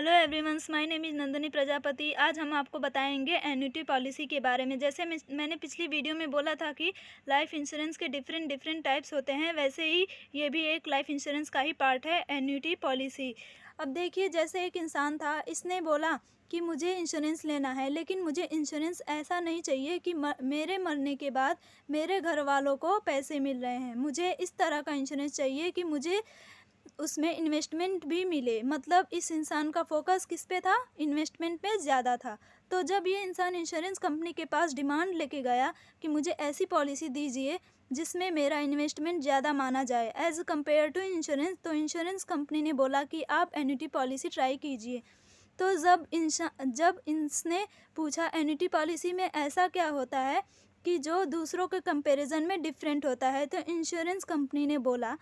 Hello everyone's, my name is Nandini Prajapati. आज हम आपको बताएंगे एन्युटी पॉलिसी के बारे में। जैसे मैंने पिछली वीडियो में बोला था कि लाइफ इंश्योरेंस के डिफरेंट टाइप्स होते हैं, वैसे ही ये भी एक लाइफ इंश्योरेंस का ही पार्ट है, एन्युटी पॉलिसी। अब देखिए, जैसे एक इंसान था, इसने बोला कि मुझे इंश्योरेंस लेना है, लेकिन मुझे इंश्योरेंस ऐसा नहीं चाहिए कि मेरे मरने के बाद मेरे घर वालों को पैसे मिल रहे हैं। मुझे इस तरह का इंश्योरेंस चाहिए कि मुझे उसमें इन्वेस्टमेंट भी मिले। मतलब इस इंसान का फोकस किस पे था? इन्वेस्टमेंट पे ज़्यादा था। तो जब ये इंसान इंश्योरेंस कंपनी के पास डिमांड लेके गया कि मुझे ऐसी पॉलिसी दीजिए जिसमें मेरा इन्वेस्टमेंट ज़्यादा माना जाए एज़ कम्पेयर टू इंश्योरेंस, तो इंश्योरेंस कंपनी ने बोला कि आप एन्युटी पॉलिसी ट्राई कीजिए। तो जब इसने पूछा एन्युटी पॉलिसी में ऐसा क्या होता है कि जो दूसरों के कंपैरिजन में डिफरेंट होता है, तो इंश्योरेंस कंपनी ने बोला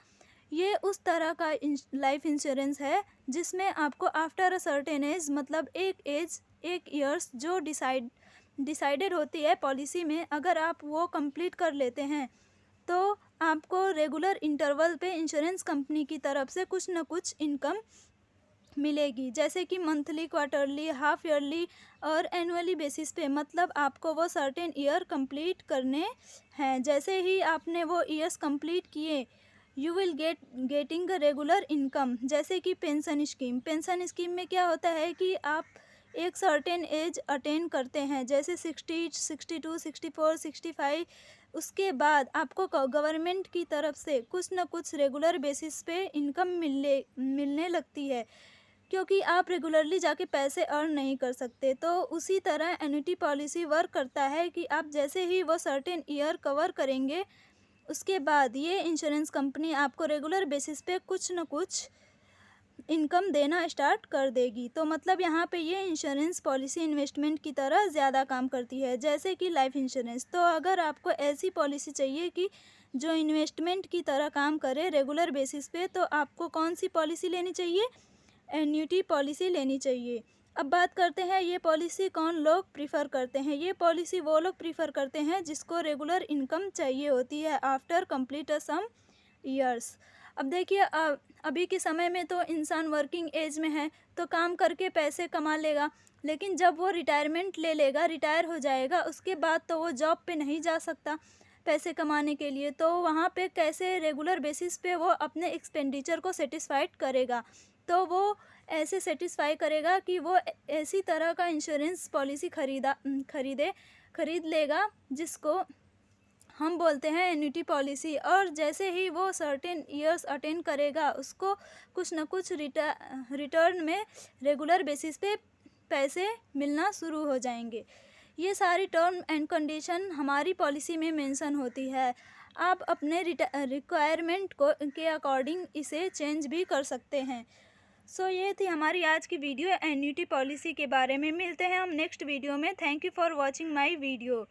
ये उस तरह का लाइफ इंश्योरेंस है जिसमें आपको आफ्टर अ सर्टेन एज, मतलब एक ईयर्स जो डिसाइडेड होती है पॉलिसी में, अगर आप वो कंप्लीट कर लेते हैं तो आपको रेगुलर इंटरवल पे इंश्योरेंस कंपनी की तरफ से कुछ न कुछ इनकम मिलेगी, जैसे कि मंथली, क्वार्टरली, हाफ ईयरली और एनुअली बेसिस पे। मतलब आपको वो सर्टेन ईयर कंप्लीट करने हैं। जैसे ही आपने वो ईयर्स कंप्लीट किए, you will getting regular income. जैसे कि पेंशन स्कीम में क्या होता है कि आप एक सर्टेन एज अटेन करते हैं, जैसे 60, 62, 64, 65। उसके बाद आपको गवर्नमेंट की तरफ से कुछ न कुछ रेगुलर बेसिस पे इनकम मिलने लगती है, क्योंकि आप रेगुलरली जाके पैसे अर्न नहीं कर सकते। तो उसी तरह एन्युटी पॉलिसी वर्क करता है कि आप जैसे ही वो सर्टेन ईयर कवर करेंगे, उसके बाद ये इंश्योरेंस कंपनी आपको रेगुलर बेसिस पे कुछ न कुछ इनकम देना स्टार्ट कर देगी। तो मतलब यहाँ पे ये इंश्योरेंस पॉलिसी इन्वेस्टमेंट की तरह ज़्यादा काम करती है, जैसे कि लाइफ इंश्योरेंस। तो अगर आपको ऐसी पॉलिसी चाहिए कि जो इन्वेस्टमेंट की तरह काम करे रेगुलर बेसिस पे, तो आपको कौन सी पॉलिसी लेनी चाहिए? एन्युटी पॉलिसी लेनी चाहिए। अब बात करते हैं ये पॉलिसी कौन लोग प्रीफर करते हैं। ये पॉलिसी वो लोग प्रीफर करते हैं जिसको रेगुलर इनकम चाहिए होती है आफ्टर कंप्लीट सम ईयर्स। अब देखिए, अभी के समय में तो इंसान वर्किंग एज में है तो काम करके पैसे कमा लेगा, लेकिन जब वो रिटायरमेंट ले लेगा, रिटायर हो जाएगा, उसके बाद तो वो जॉब पे नहीं जा सकता पैसे कमाने के लिए। तो वहाँ पे कैसे रेगुलर बेसिस पे वो अपने एक्सपेंडिचर को सेटिस्फाइड करेगा? तो वो ऐसे सेटिस्फाई करेगा कि वो ऐसी तरह का इंश्योरेंस पॉलिसी खरीद लेगा जिसको हम बोलते हैं एन्युटी पॉलिसी। और जैसे ही वो सर्टेन ईयर्स अटेन करेगा, उसको कुछ न कुछ रिटर्न में रेगुलर बेसिस पे पैसे मिलना शुरू हो जाएंगे। ये सारी टर्म एंड कंडीशन हमारी पॉलिसी में मेंशन होती है। आप अपने रिक्वायरमेंट को के अकॉर्डिंग इसे चेंज भी कर सकते हैं। सो ये थी हमारी आज की वीडियो एन्युटी पॉलिसी के बारे में। मिलते हैं हम नेक्स्ट वीडियो में। Thank you for watching my video.